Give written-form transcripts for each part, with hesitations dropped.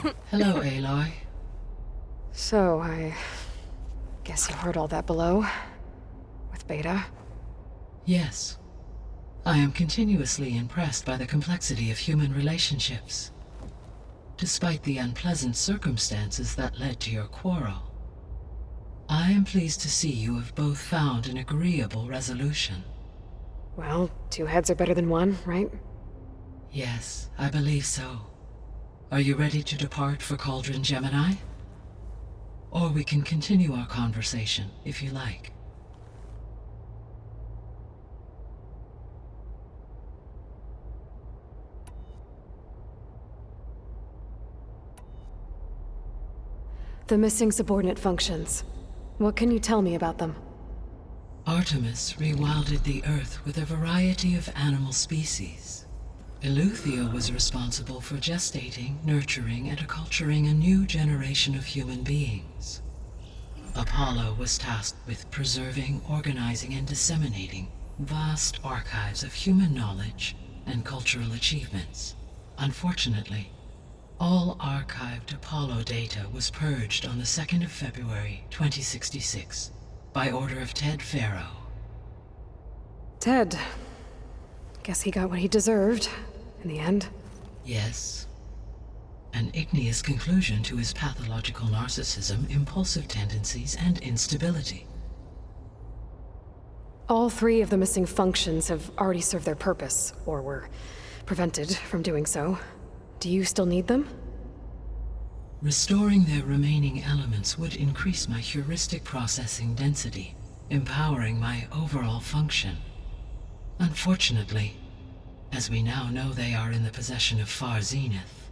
Hello, Aloy. So, I guess you heard all that below? With Beta? Yes. I am continuously impressed by the complexity of human relationships. Despite the unpleasant circumstances that led to your quarrel, I am pleased to see you have both found an agreeable resolution. Well, two heads are better than one, right? Yes, I believe so. Are you ready to depart for Cauldron Gemini? Or we can continue our conversation, if you like. The missing subordinate functions. What can you tell me about them? Artemis rewilded the Earth with a variety of animal species. Eleuthia was responsible for gestating, nurturing, and acculturating a new generation of human beings. Apollo was tasked with preserving, organizing, and disseminating vast archives of human knowledge and cultural achievements. Unfortunately, all archived Apollo data was purged on the 2nd of February, 2066, by order of Ted Farrow. Ted. Guess he got what he deserved, in the end. Yes. An igneous conclusion to his pathological narcissism, impulsive tendencies, and instability. All three of the missing functions have already served their purpose, or were prevented from doing so. Do you still need them? Restoring their remaining elements would increase my heuristic processing density, empowering my overall function. Unfortunately, as we now know they are in the possession of Far Zenith,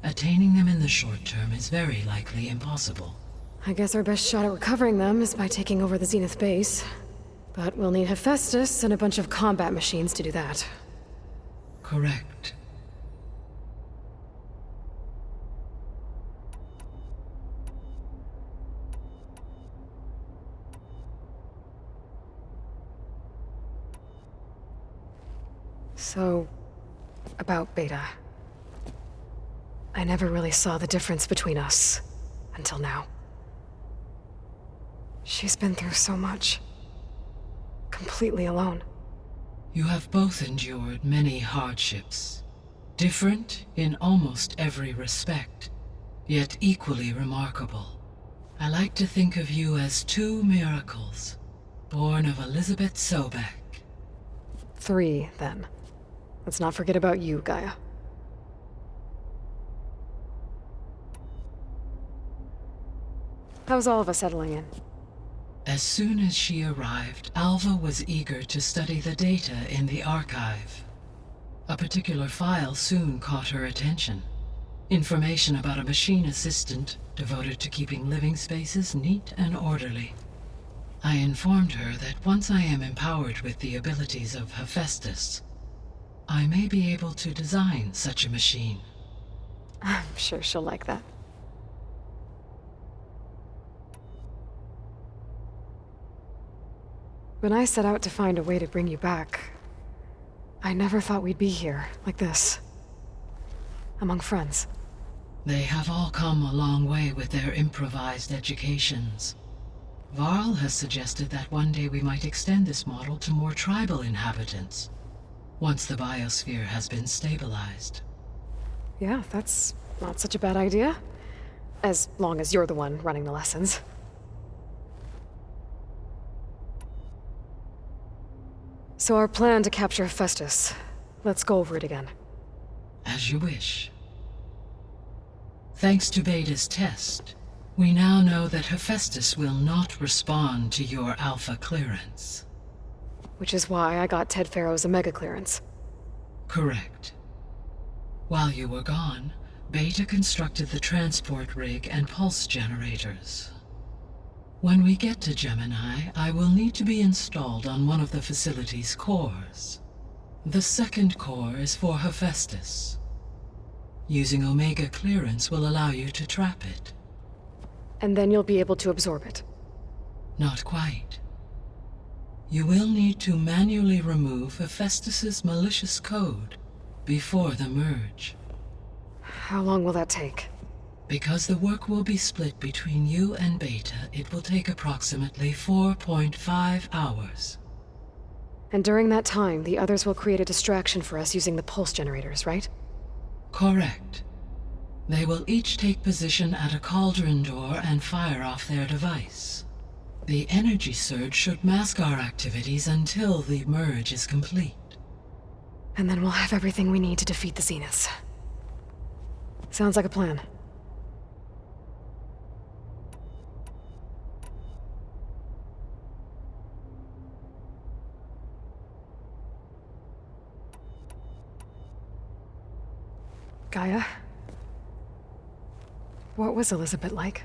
attaining them in the short term is very likely impossible. I guess our best shot at recovering them is by taking over the Zenith base. But we'll need Hephaestus and a bunch of combat machines to do that. Correct. So, about Beta. I never really saw the difference between us, until now. She's been through so much. Completely alone. You have both endured many hardships, different in almost every respect, yet equally remarkable. I like to think of you as two miracles, born of Elizabeth Sobek. Three, then. Let's not forget about you, Gaia. How's all of us settling in? As soon as she arrived, Alva was eager to study the data in the archive. A particular file soon caught her attention. Information about a machine assistant devoted to keeping living spaces neat and orderly. I informed her that once I am empowered with the abilities of Hephaestus, I may be able to design such a machine. I'm sure she'll like that. When I set out to find a way to bring you back, I never thought we'd be here, like this. Among friends. They have all come a long way with their improvised educations. Varl has suggested that one day we might extend this model to more tribal inhabitants, once the biosphere has been stabilized. Yeah, that's not such a bad idea. As long as you're the one running the lessons. So our plan to capture Hephaestus. Let's go over it again. As you wish. Thanks to Beta's test, we now know that Hephaestus will not respond to your Alpha clearance. Which is why I got Ted Farrow's Omega clearance. Correct. While you were gone, Beta constructed the transport rig and pulse generators. When we get to Gemini, I will need to be installed on one of the facility's cores. The second core is for Hephaestus. Using Omega clearance will allow you to trap it. And then you'll be able to absorb it. Not quite. You will need to manually remove Hephaestus's malicious code before the merge. How long will that take? Because the work will be split between you and Beta, it will take approximately 4.5 hours. And during that time, the others will create a distraction for us using the pulse generators, right? Correct. They will each take position at a cauldron door and fire off their device. The energy surge should mask our activities until the merge is complete. And then we'll have everything we need to defeat the Zeniths. Sounds like a plan. Gaia? What was Elizabeth like?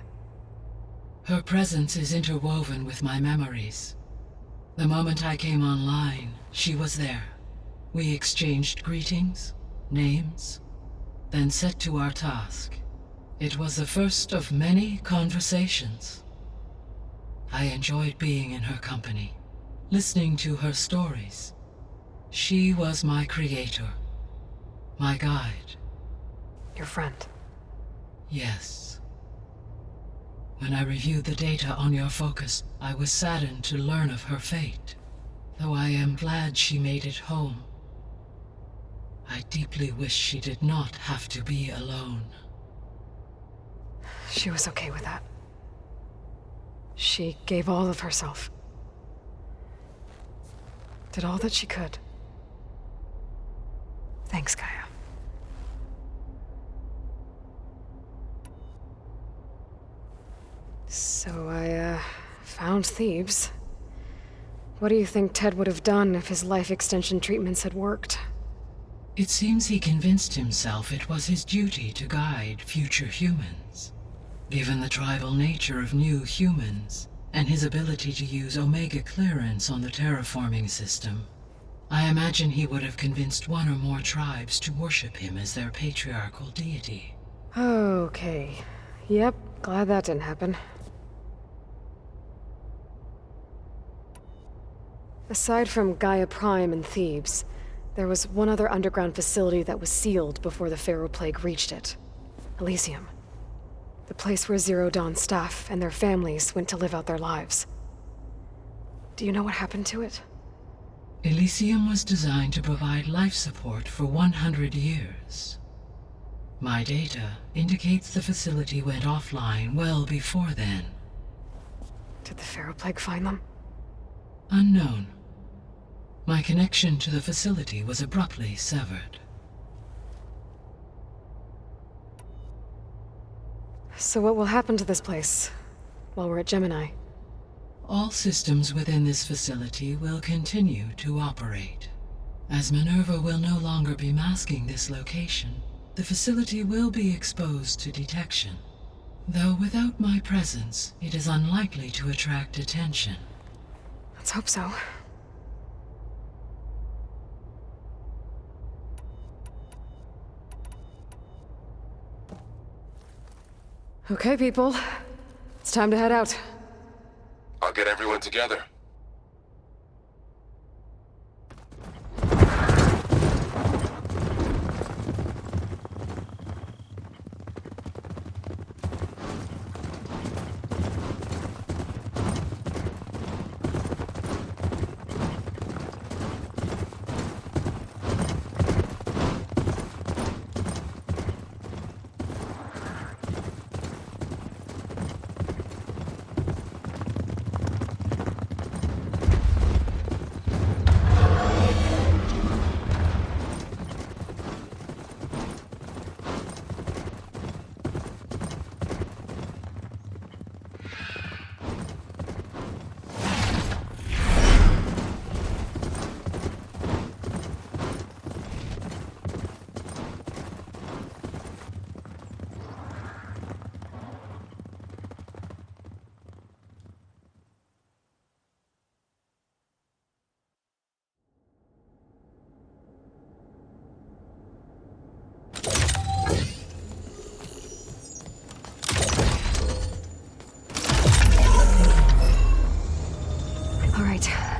Her presence is interwoven with my memories. The moment I came online, she was there. We exchanged greetings, names, then set to our task. It was the first of many conversations. I enjoyed being in her company, listening to her stories. She was my creator, my guide. Your friend. Yes. When I reviewed the data on your focus, I was saddened to learn of her fate. Though I am glad she made it home. I deeply wish she did not have to be alone. She was okay with that. She gave all of herself. Did all that she could. Thanks, Gaia. So I, found Thebes. What do you think Ted would have done if his life extension treatments had worked? It seems he convinced himself it was his duty to guide future humans. Given the tribal nature of new humans, and his ability to use Omega clearance on the terraforming system, I imagine he would have convinced one or more tribes to worship him as their patriarchal deity. Okay. Yep, glad that didn't happen. Aside from Gaia Prime and Thebes, there was one other underground facility that was sealed before the Pharaoh Plague reached it. Elysium. The place where Zero Dawn staff and their families went to live out their lives. Do you know what happened to it? Elysium was designed to provide life support for 100 years. My data indicates the facility went offline well before then. Did the Pharaoh Plague find them? Unknown. My connection to the facility was abruptly severed. So what will happen to this place while we're at Gemini? All systems within this facility will continue to operate. As Minerva will no longer be masking this location, the facility will be exposed to detection. Though without my presence, it is unlikely to attract attention. Let's hope so. Okay, people. It's time to head out. I'll get everyone together.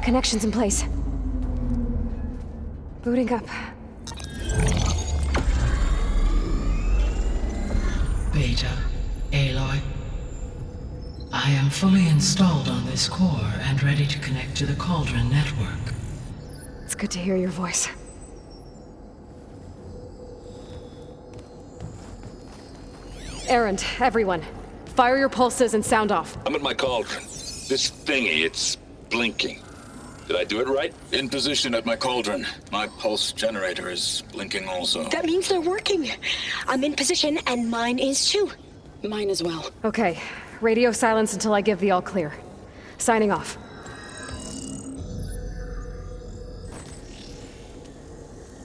Connections in place. Booting up. Beta, Aloy, I am fully installed on this core and ready to connect to the Cauldron network. It's good to hear your voice. Errand, everyone. Fire your pulses and sound off. I'm at my cauldron. This thingy, it's blinking. Did I do it right? In position at my cauldron. My pulse generator is blinking also. That means they're working. I'm in position, and mine is too. Mine as well. Okay, radio silence until I give the all clear. Signing off.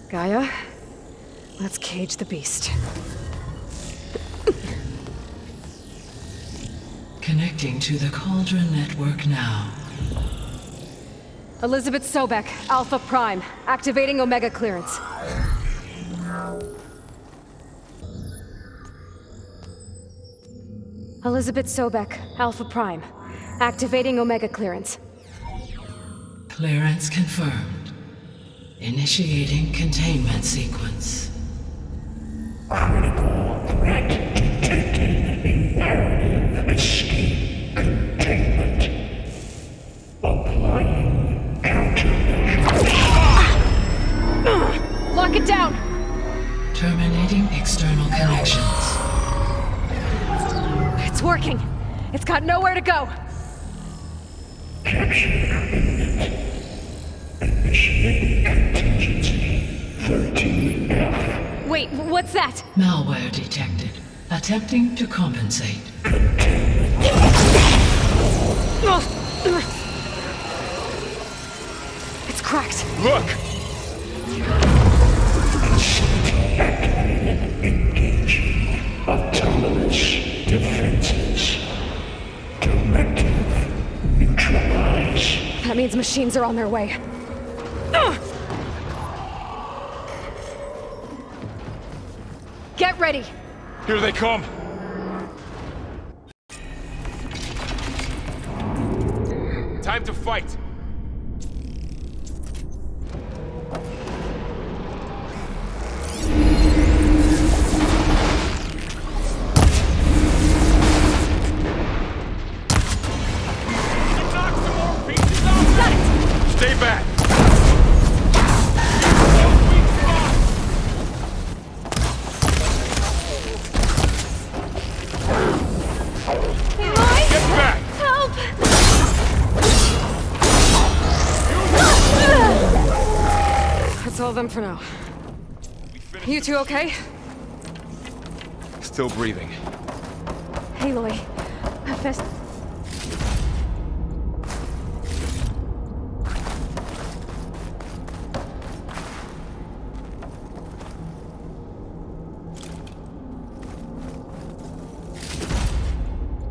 Gaia, let's cage the beast. Connecting to the Cauldron network now. Elizabeth Sobek, Alpha Prime, activating Omega clearance. Elizabeth Sobek, Alpha Prime, activating Omega clearance. Clearance confirmed. Initiating containment sequence. Critical threat detected. Imperative escape containment. Applying countermeasures. Lock it down! Terminating external connections. It's working! It's got nowhere to go! Capture imminent. Initiating contingency 13F. Wait, what's that? Malware detected. Attempting to compensate. It's cracked. Look! Engaging autonomous defenses. Directive neutralize. That means machines are on their way. Get ready! Here they come! Time to fight! Stay back! Aloy! Get back! Help! That's all of them for now. You two okay? Still breathing. Aloy, Fest.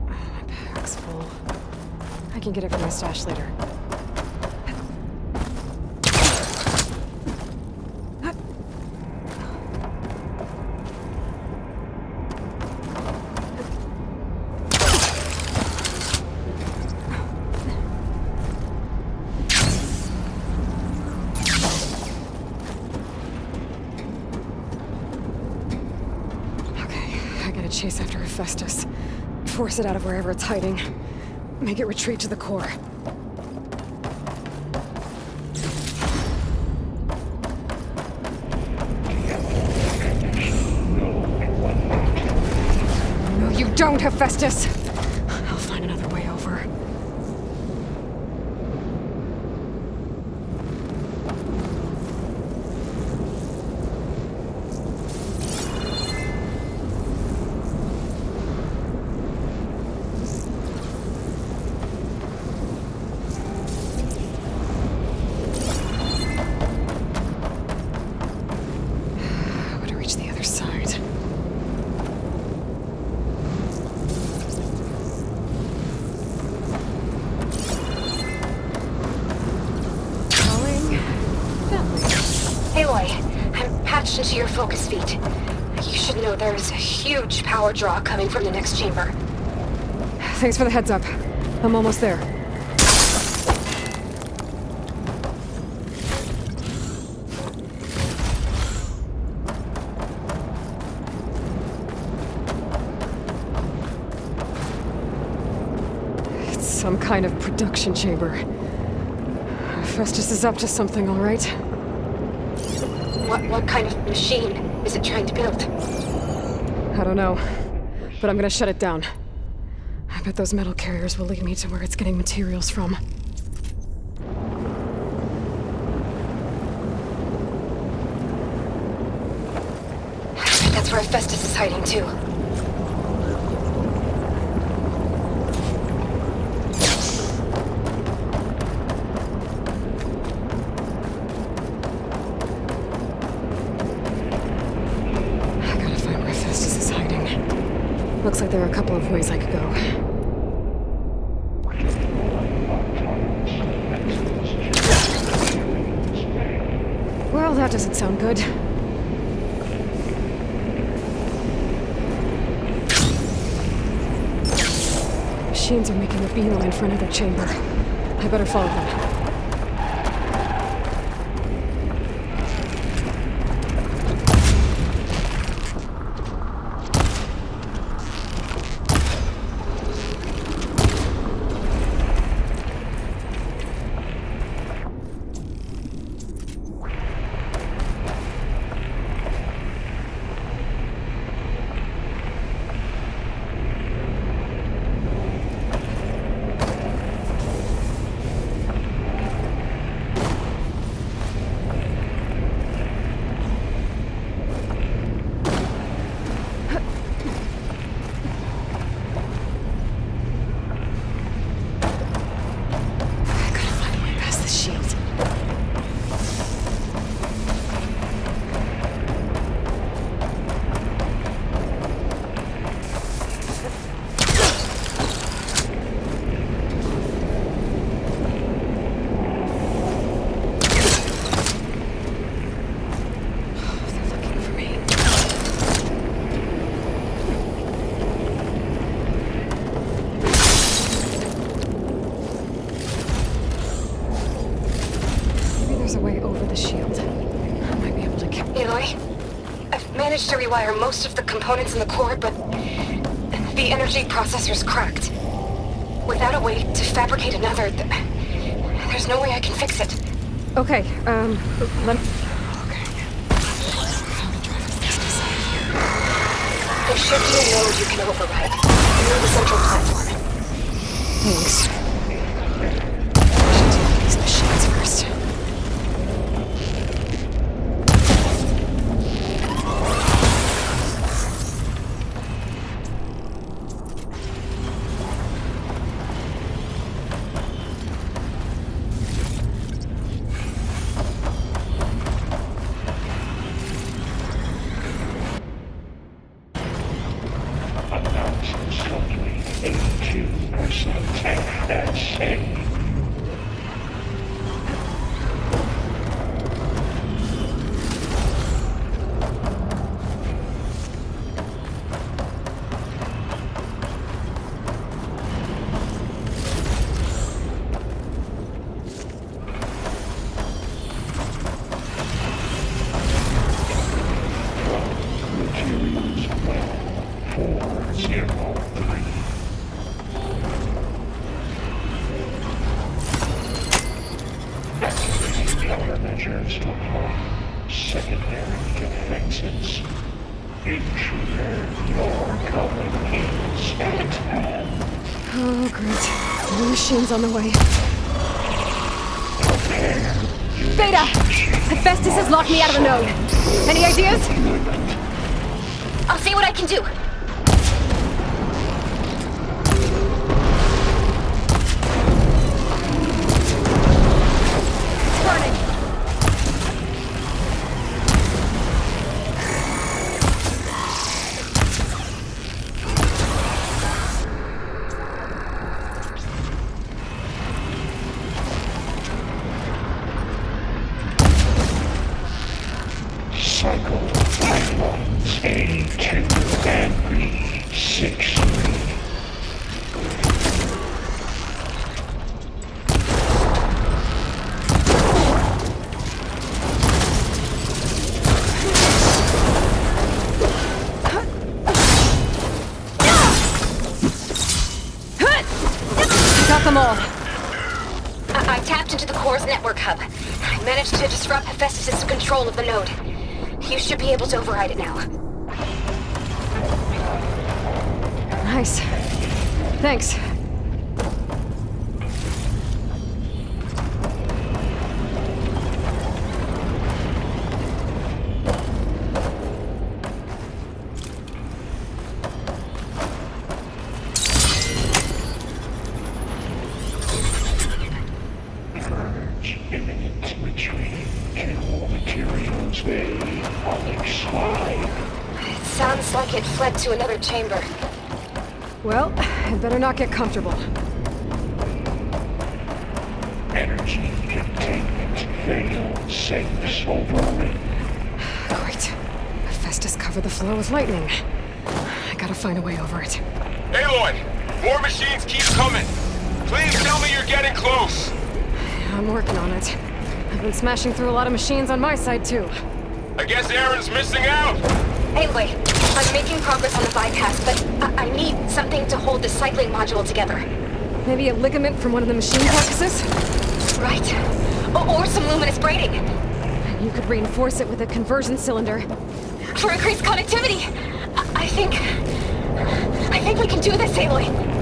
My bag's full. I can get it from my stash later. Chase after Hephaestus. Force it out of wherever it's hiding. Make it retreat to the core. No, you don't, Hephaestus! I'll find another way over. The other side. Calling. Aloy, I'm patched into your focus feed. You should know there's a huge power draw coming from the next chamber. Thanks for the heads up. I'm almost there. some kind of production chamber. Festus is up to something, all right? What kind of machine is it trying to build? I don't know, but I'm gonna shut it down. I bet those metal carriers will lead me to where it's getting materials from. That's where Festus is hiding too. I gotta find where Festus is hiding. Looks like there are a couple of ways I could go. Well, that doesn't sound good. Machines are making a beeline for another chamber. I better follow them. To rewire most of the components in the core, but the energy processor's cracked. Without a way to fabricate another, there's no way I can fix it. Okay, let... There should be a node you can override near the central platform. Thanks. I should deal with these machines first. Oh, great. More machines on the way. Beta! Hephaestus has locked me out of the node. Any ideas? I'll see what I can do. Cycle pipelines A2 and I tapped into the core's network hub. I managed to disrupt Hephaestus' control of the node. You should be able to override it now. Nice. Thanks. Imminent retreat to all materials they unexpired. It sounds like it fled to another chamber. Well, I'd better not get comfortable. Energy containment failed. Safe over. Great. Hephaestus covered the flow with lightning. I gotta find a way over it. Aloy! More machines keep coming! Please tell me you're getting close! I'm working on it. I've been smashing through a lot of machines on my side, too. I guess Aaron's missing out! Anyway, I'm making progress on the bypass, but I need something to hold the cycling module together. Maybe a ligament from one of the machine carcasses? Right. Or some luminous braiding. And you could reinforce it with a conversion cylinder. For increased connectivity. I think we can do this, Aloy.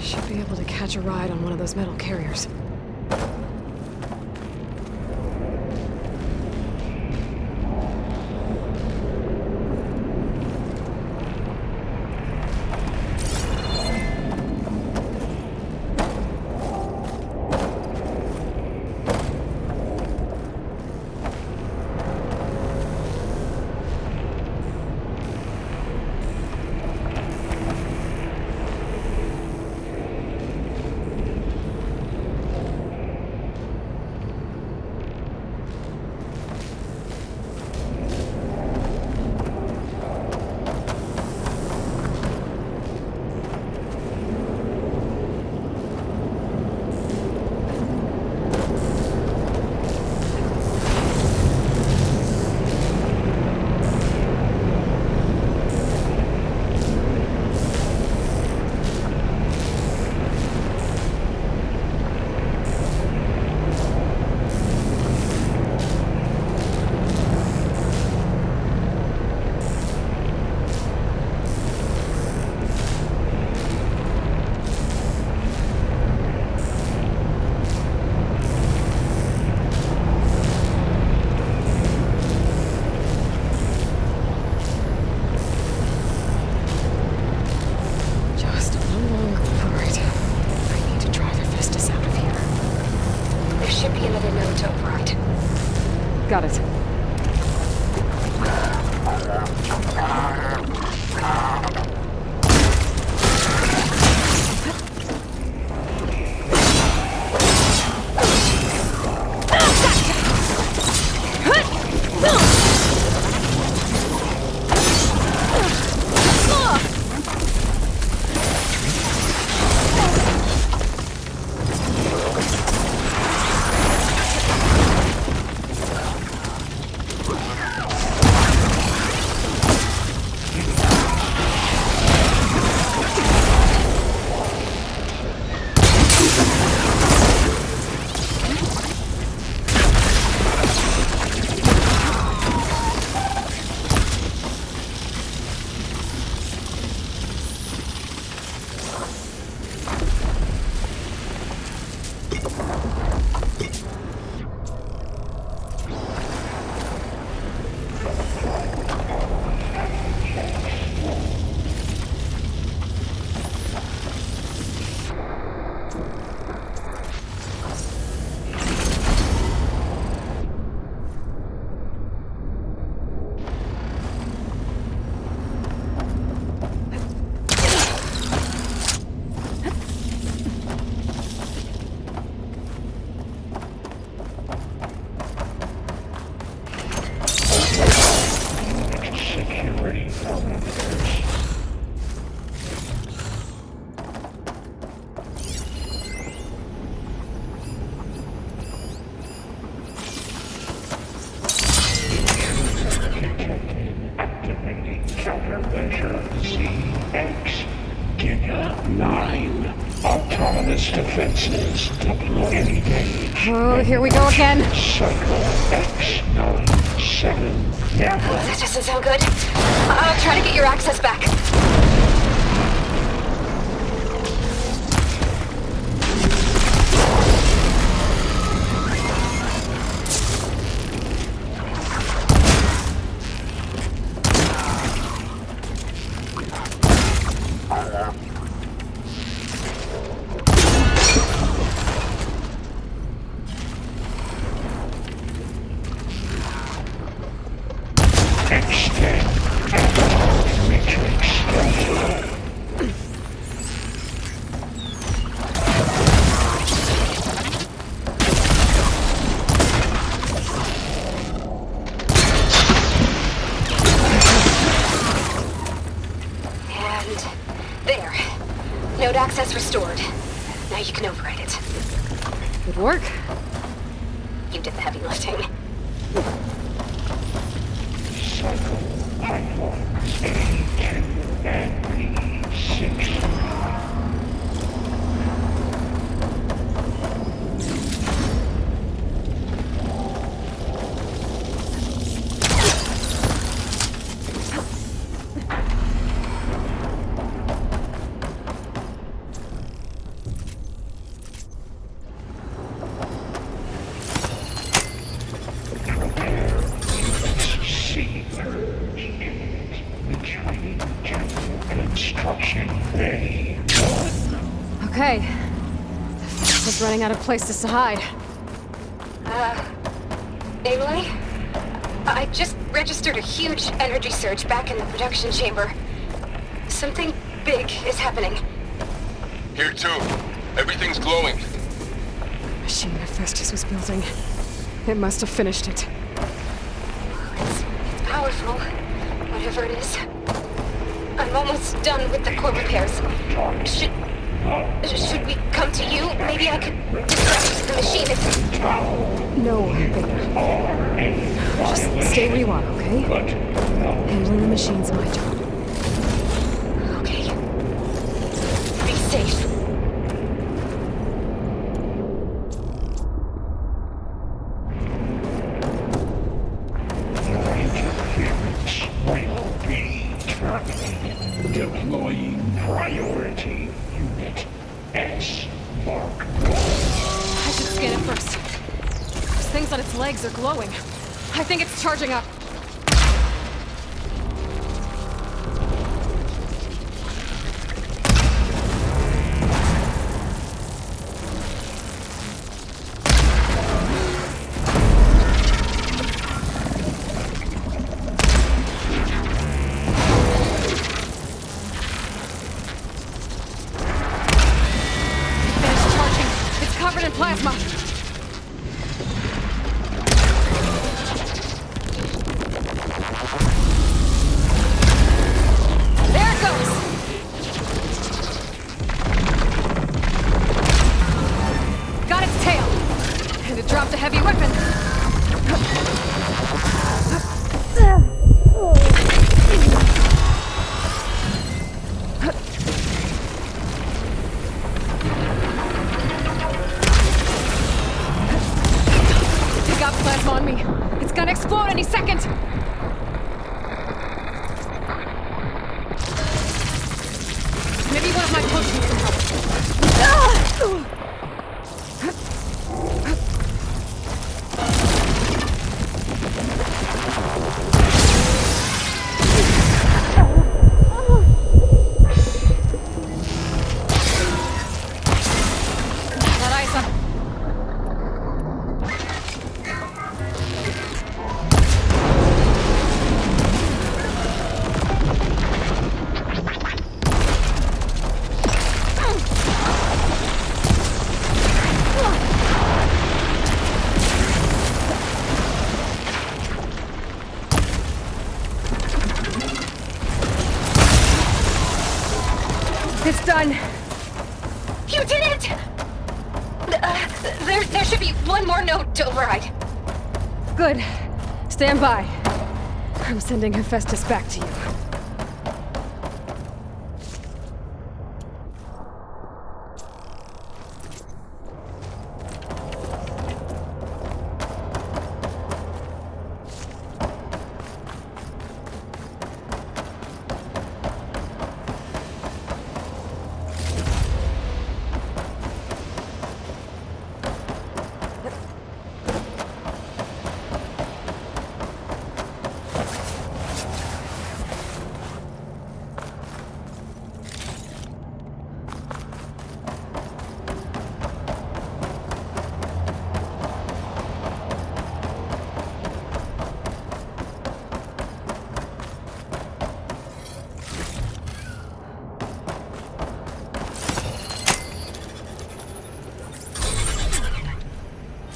Should be able to catch a ride on one of those metal carriers. Got it. defenses deploy engage. Oh, here we go again. Cycle X97 never. That doesn't sound good. I'll try to get your access back. Extend matrix filter. And there. Node access restored. Now you can override it. Good work. You did the heavy lifting. Cycle pipelines A2 and B6. Construction bay. Okay. Just running out of places to hide. Aloy? I just registered a huge energy surge back in the production chamber. Something big is happening. Here too. Everything's glowing. Machine Hephaestus was building. It must have finished it. It's powerful, whatever it is. I'm almost done with the core repairs. Should we come to you? Maybe I could distract the machine if... No, Beta. Just stay where you are, okay? Handling the machine's my job. Okay. Be safe. Interference will be terminated. Deploying priority unit S Mark 1. I should scan it first. Those things on its legs are glowing. I think it's charging up. Finished charging. It's covered in plasma. There it goes! Got its tail! And it dropped a heavy weapon. It got plasma on me. It's gonna explode any second! Maybe one of my potions can help. Got ice up. It's done. You did it! There should be one more node to override. Good. Stand by. I'm sending Hephaestus back to you.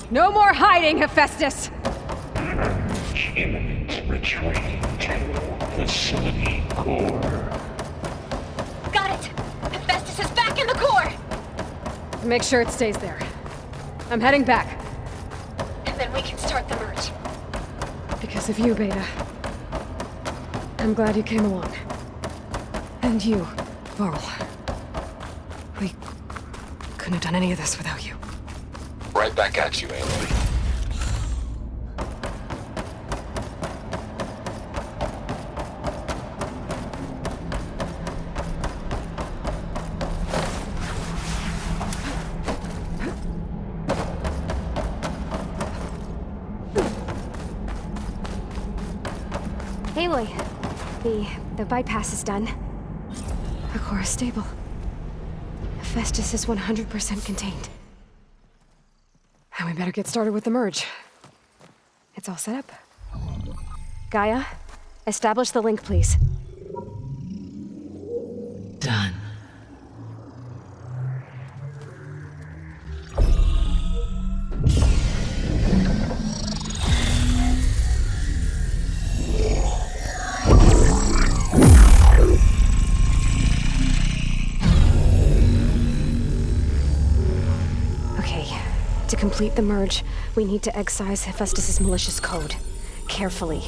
No more hiding, Hephaestus! Imminent retreat to facility core. Got it! Hephaestus is back in the core! Make sure it stays there. I'm heading back. And then we can start the merge. Because of you, Beta. I'm glad you came along. And you, Varl. We couldn't have done any of this without you. Right back at you, Aloy. Aloy, the bypass is done. The core is stable. Hephaestus is 100% contained. And we better get started with the merge. It's all set up. Gaia, establish the link, please. Done. To complete the merge, we need to excise Hephaestus' malicious code. Carefully.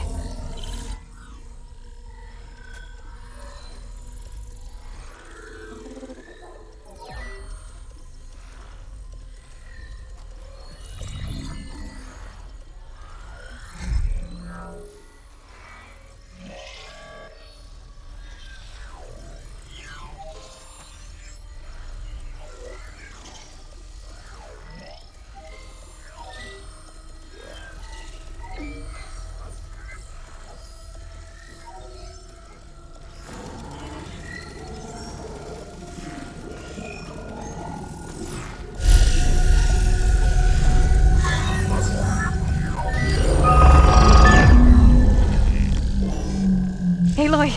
Aloy!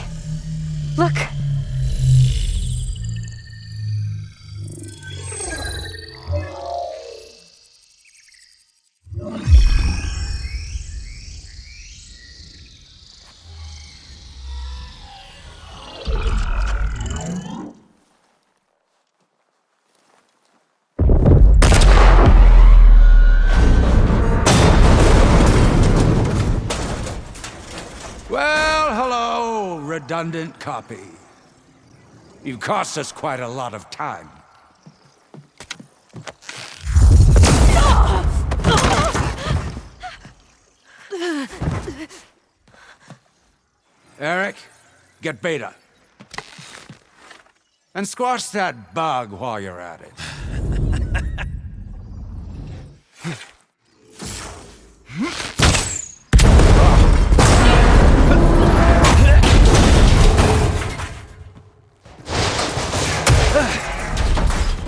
Look! Well, hello, redundant copy. You've cost us quite a lot of time. Eric, get Beta. And squash that bug while you're at it.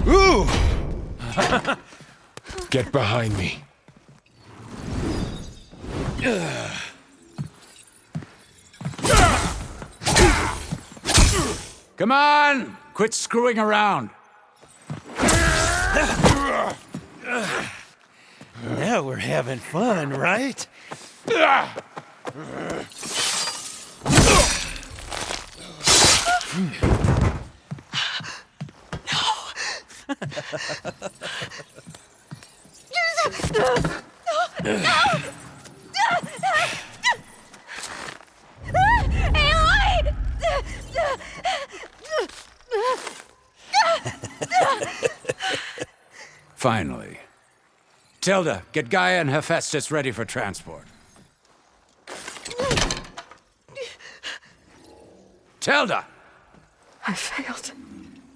Ooh! Get behind me. Come on! Quit screwing around. Now we're having fun, right? Finally. Tilda, get Gaia and Hephaestus ready for transport. Tilda! I failed.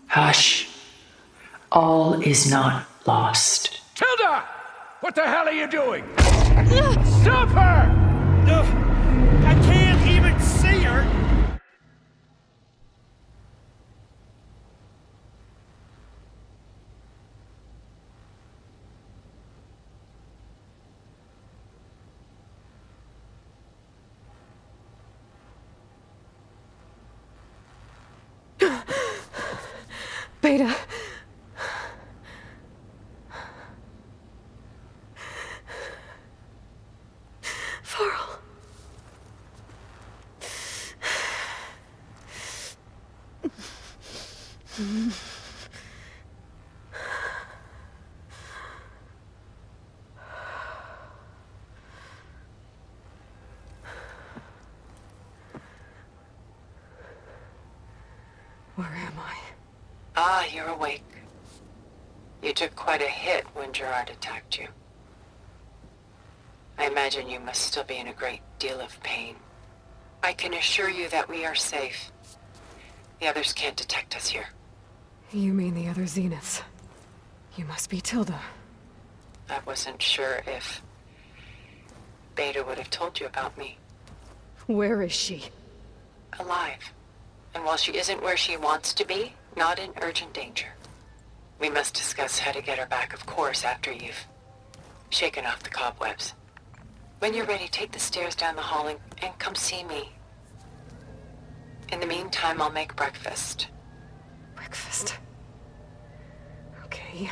Hush. All is not lost. Tilda! What the hell are you doing? Stop her! I can't even see her! Beta. Carl. Where am I? Ah, you're awake. You took quite a hit when Gerard attacked you. I imagine you must still be in a great deal of pain. I can assure you that we are safe. The others can't detect us here. You mean the other Zeniths? You must be Tilda. I wasn't sure if Beta would have told you about me. Where is she? Alive. And while she isn't where she wants to be, not in urgent danger. We must discuss how to get her back, of course, after you've shaken off the cobwebs. When you're ready, take the stairs down the hall and come see me. In the meantime, I'll make breakfast. Breakfast. Okay.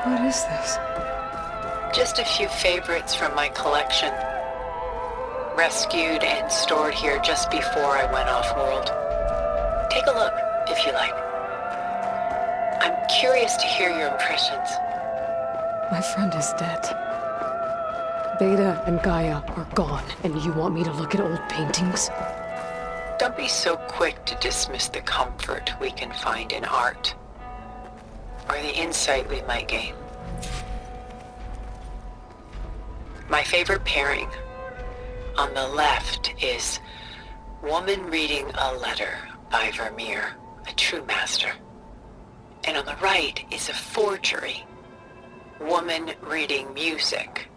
What is this? Just a few favorites from my collection. Rescued and stored here just before I went off-world. Take a look, if you like. I'm curious to hear your impressions. My friend is dead. Beta and Gaia are gone, and you want me to look at old paintings? Don't be so quick to dismiss the comfort we can find in art, or the insight we might gain. My favorite pairing on the left is Woman Reading a Letter by Vermeer, a true master. And on the right is a forgery, Woman Reading Music,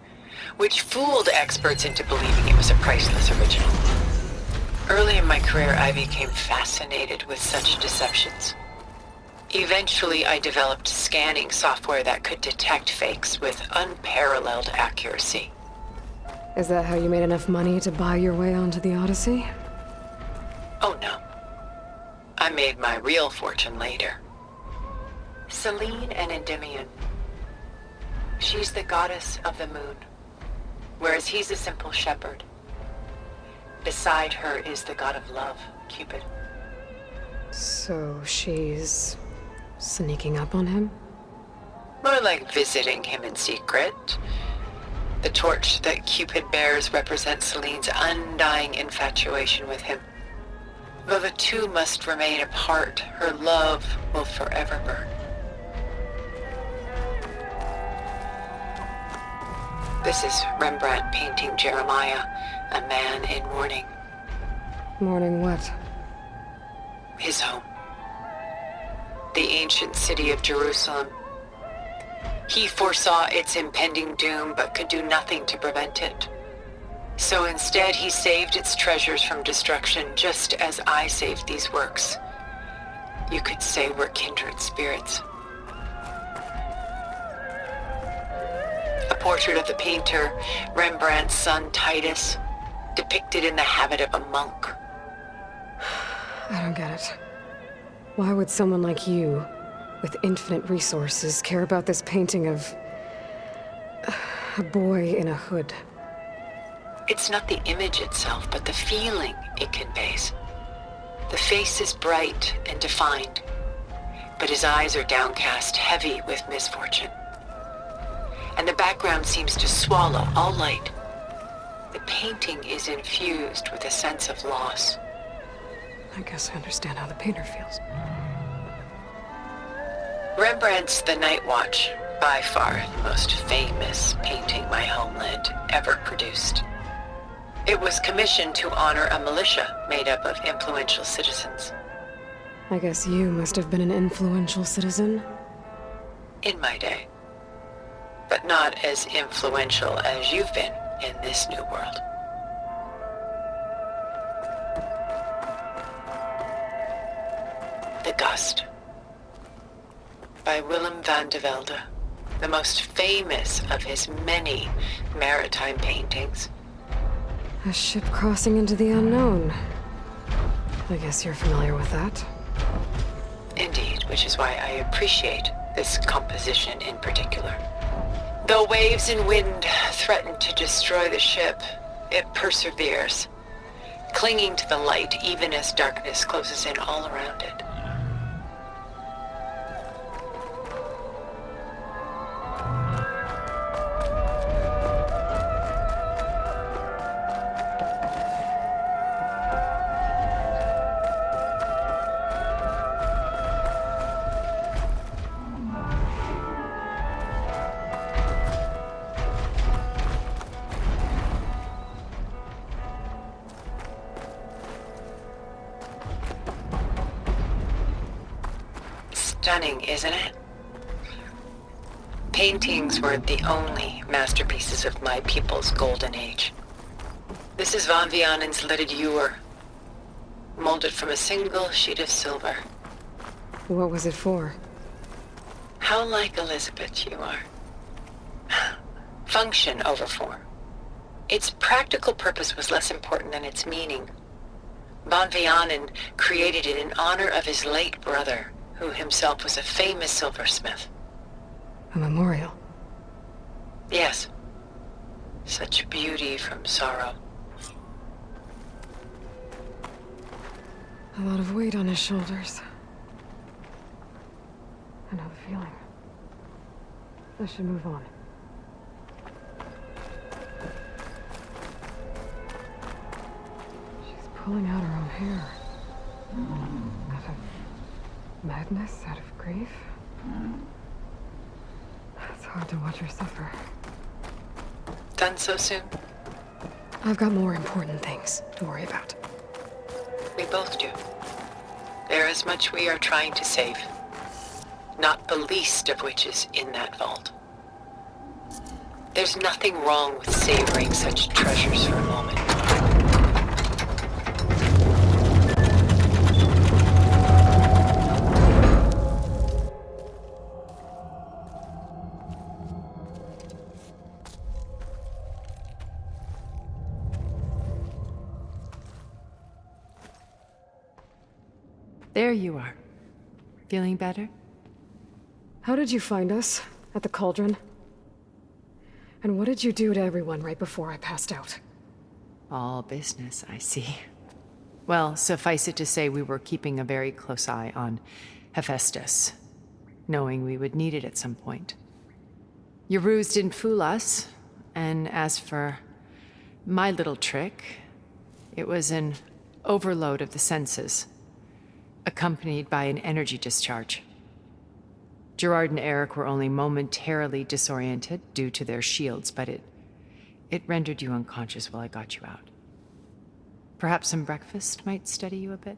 which fooled experts into believing it was a priceless original. Early in my career, I became fascinated with such deceptions. Eventually, I developed scanning software that could detect fakes with unparalleled accuracy. Is that how you made enough money to buy your way onto the Odyssey? Oh no. I made my real fortune later. Selene and Endymion. She's the goddess of the moon, whereas he's a simple shepherd. Beside her is the god of love, Cupid. So she's sneaking up on him? More like visiting him in secret. The torch that Cupid bears represents Selene's undying infatuation with him. Though the two must remain apart, her love will forever burn. This is Rembrandt painting Jeremiah, a man in mourning. Mourning what? His home. The ancient city of Jerusalem. He foresaw its impending doom, but could do nothing to prevent it. So instead, he saved its treasures from destruction, just as I saved these works. You could say we're kindred spirits. A portrait of the painter, Rembrandt's son Titus, depicted in the habit of a monk. I don't get it. Why would someone like you, with infinite resources, care about this painting of a boy in a hood? It's not the image itself, but the feeling it conveys. The face is bright and defined, but his eyes are downcast, heavy with misfortune. And the background seems to swallow all light. The painting is infused with a sense of loss. I guess I understand how the painter feels. Rembrandt's The Night Watch, by far the most famous painting my homeland ever produced. It was commissioned to honor a militia made up of influential citizens. I guess you must have been an influential citizen. In my day. But not as influential as you've been in this new world. The Gust, by Willem van de Velde, the most famous of his many maritime paintings. A ship crossing into the unknown. I guess you're familiar with that. Indeed, which is why I appreciate this composition in particular. Though waves and wind threaten to destroy the ship, it perseveres, clinging to the light even as darkness closes in all around it. Stunning, isn't it? Paintings were the only masterpieces of my people's golden age. This is Van Vianen's leaded ewer, molded from a single sheet of silver. What was it for? How like Elizabeth you are. Function over form. Its practical purpose was less important than its meaning. Van Vianen created it in honor of his late brother, who himself was a famous silversmith. A memorial? Yes. Such beauty from sorrow. A lot of weight on his shoulders. I know the feeling. I should move on. She's pulling out her own hair. Out of madness, out of grief. It's hard to watch her suffer. Done so soon? I've got more important things to worry about. We both do. There is much we are trying to save. Not the least of which is in that vault. There's nothing wrong with savoring such treasures for a moment. There you are. Feeling better? How did you find us? At the cauldron? And what did you do to everyone right before I passed out? All business, I see. Well, suffice it to say we were keeping a very close eye on Hephaestus, knowing we would need it at some point. Your ruse didn't fool us, and as for my little trick, it was an Overload of the senses, accompanied by an energy discharge. Gerard and Eric were only momentarily disoriented due to their shields, but it rendered you unconscious while I got you out. Perhaps some breakfast might steady you a bit?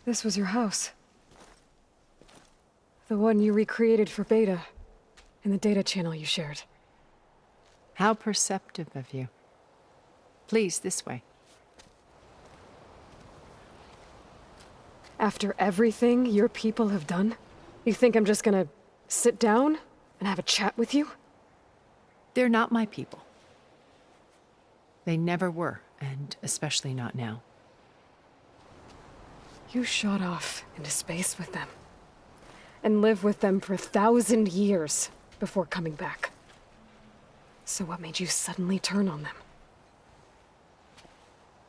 This was your house. The one you recreated for Beta, in the data channel you shared. How perceptive of you. Please, this way. After everything your people have done, you think I'm just gonna sit down and have a chat with you? They're not my people. They never were, and especially not now. You shot off into space with them, and lived with them for 1,000 years before coming back. So what made you suddenly turn on them?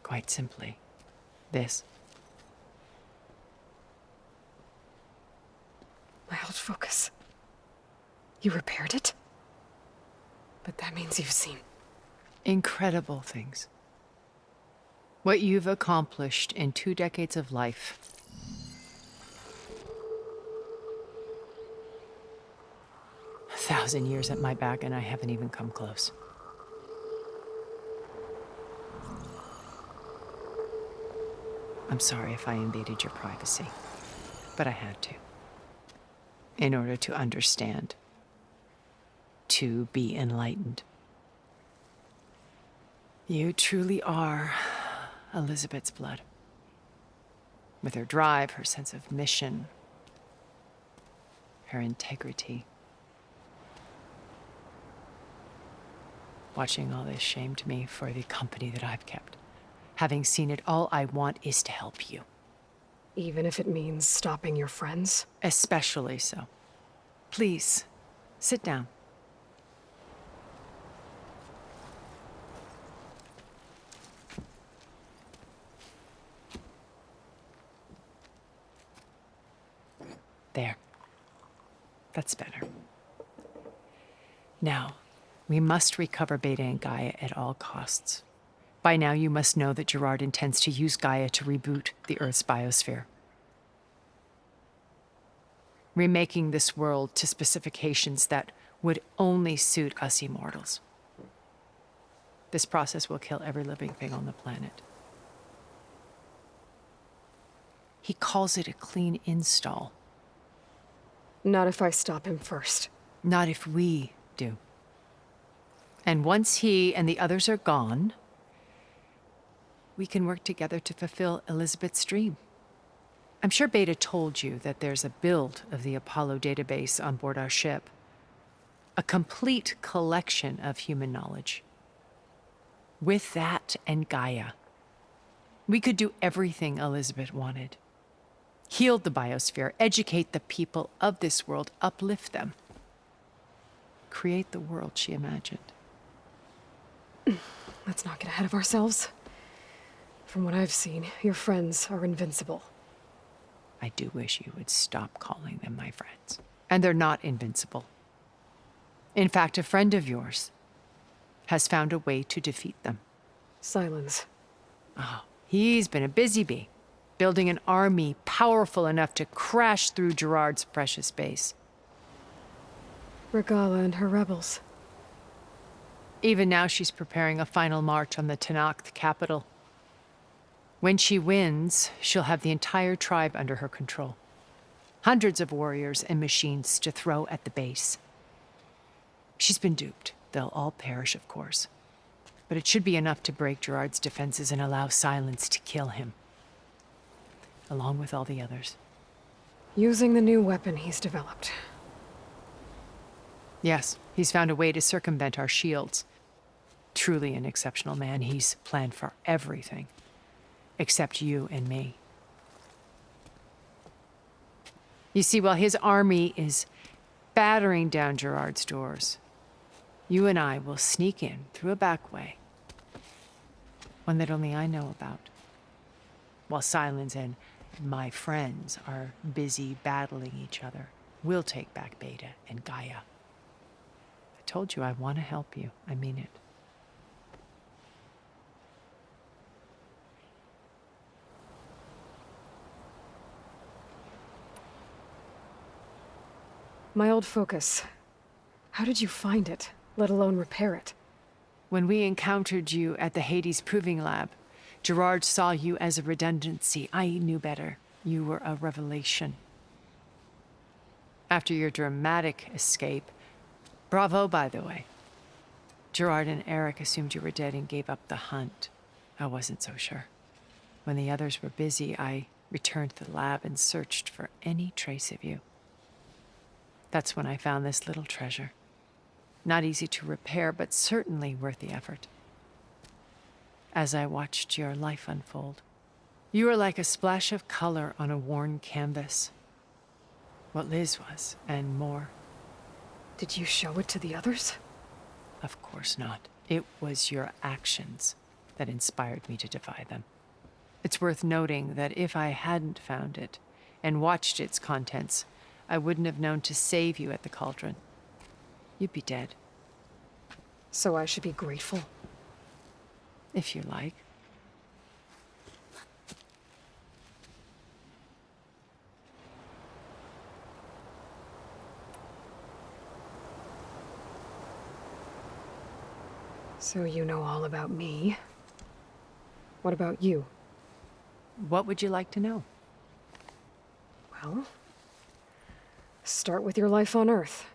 Quite simply, this. My old focus. You repaired it? But that means you've seen incredible things. What you've accomplished in 2 decades of life. A 1,000 years at my back, and I haven't even come close. I'm sorry if I invaded your privacy, but I had to. In order to understand. To be enlightened. You truly are Elizabeth's blood. With her drive, her sense of mission, her integrity. Watching all this shamed me for the company that I've kept. Having seen it, all I want is to help you. Even if it means stopping your friends? Especially so. Please, sit down. There. That's better. Now, we must recover Beta and Gaia at all costs. By now, you must know that Gerard intends to use Gaia to reboot the Earth's biosphere. Remaking this world to specifications that would only suit us immortals. This process will kill every living thing on the planet. He calls it a clean install. Not if I stop him first. Not if we do. And once he and the others are gone, we can work together to fulfill Elizabeth's dream. I'm sure Beta told you that there's a build of the Apollo database on board our ship. A complete collection of human knowledge. With that and Gaia, we could do everything Elizabeth wanted. Heal the biosphere, educate the people of this world, uplift them. Create the world she imagined. Let's not get ahead of ourselves. From what I've seen, your friends are invincible. I do wish you would stop calling them my friends. And they're not invincible. In fact, a friend of yours has found a way to defeat them. Silence. Oh, he's been a busy bee, building an army powerful enough to crash through Gerard's precious base. Regala and her rebels. Even now, she's preparing a final march on the Tenakth capital. When she wins, she'll have the entire tribe under her control. Hundreds of warriors and machines to throw at the base. She's been duped. They'll all perish, of course. But it should be enough to break Gerard's defenses and allow Silence to kill him. Along with all the others. Using the new weapon he's developed. Yes, he's found a way to circumvent our shields. Truly an exceptional man. He's planned for everything. Except you and me. You see, while his army is battering down Gerard's doors, you and I will sneak in through a back way. One that only I know about. While Silence and my friends are busy battling each other, we'll take back Beta and Gaia. I told you I want to help you. I mean it. My old focus. How did you find it, let alone repair it? When we encountered you at the Hades Proving Lab, Gerard saw you as a redundancy. I knew better. You were a revelation. After your dramatic escape, bravo, by the way. Gerard and Eric assumed you were dead and gave up the hunt. I wasn't so sure. When the others were busy, I returned to the lab and searched for any trace of you. That's when I found this little treasure. Not easy to repair, but certainly worth the effort. As I watched your life unfold, you were like a splash of color on a worn canvas. What Liz was, and more. Did you show it to the others? Of course not. It was your actions that inspired me to defy them. It's worth noting that if I hadn't found it and watched its contents, I wouldn't have known to save you at the cauldron. You'd be dead. So I should be grateful? If you like. So you know all about me. What about you? What would you like to know? Well, start with your life on Earth.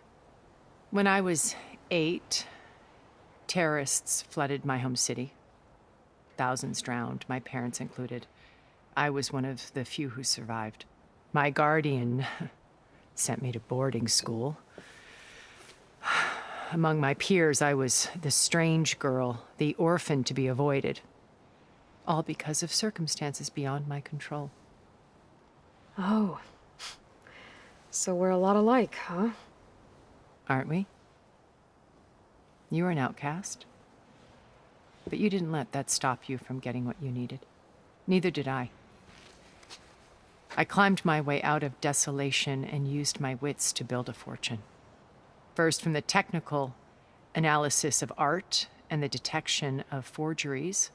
When I was 8, terrorists flooded my home city. Thousands drowned, my parents included. I was one of the few who survived. My guardian sent me to boarding school. Among my peers, I was the strange girl, the orphan to be avoided. All because of circumstances beyond my control. Oh. So we're a lot alike, huh? Aren't we? You were an outcast. But you didn't let that stop you from getting what you needed. Neither did I. I climbed my way out of desolation and used my wits to build a fortune. First, from the technical analysis of art and the detection of forgeries.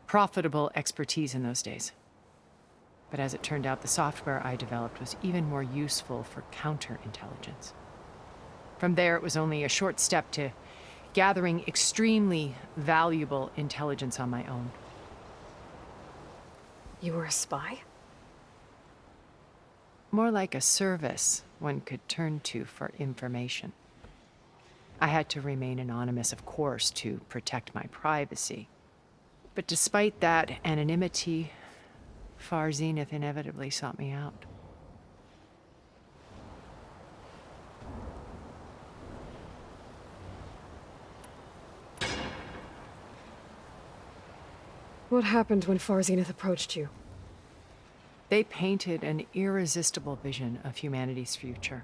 Profitable expertise in those days. But as it turned out, the software I developed was even more useful for counterintelligence. From there, it was only a short step to gathering extremely valuable intelligence on my own. You were a spy? More like a service one could turn to for information. I had to remain anonymous, of course, to protect my privacy. But despite that anonymity, Far Zenith inevitably sought me out. What happened when Far Zenith approached you? They painted an irresistible vision of humanity's future.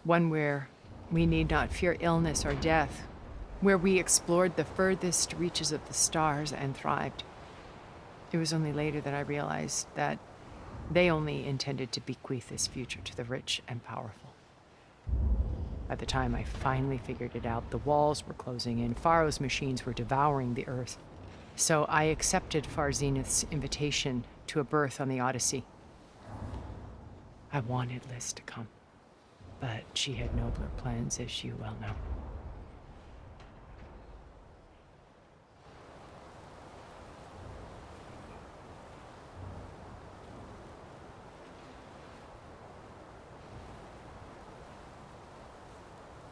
One where we need not fear illness or death, where we explored the furthest reaches of the stars and thrived. It was only later that I realized that they only intended to bequeath this future to the rich and powerful. By the time I finally figured it out, the walls were closing in, Pharaoh's machines were devouring the Earth. So I accepted Far Zenith's invitation to a berth on the Odyssey. I wanted Liz to come, but she had nobler plans, as you well know.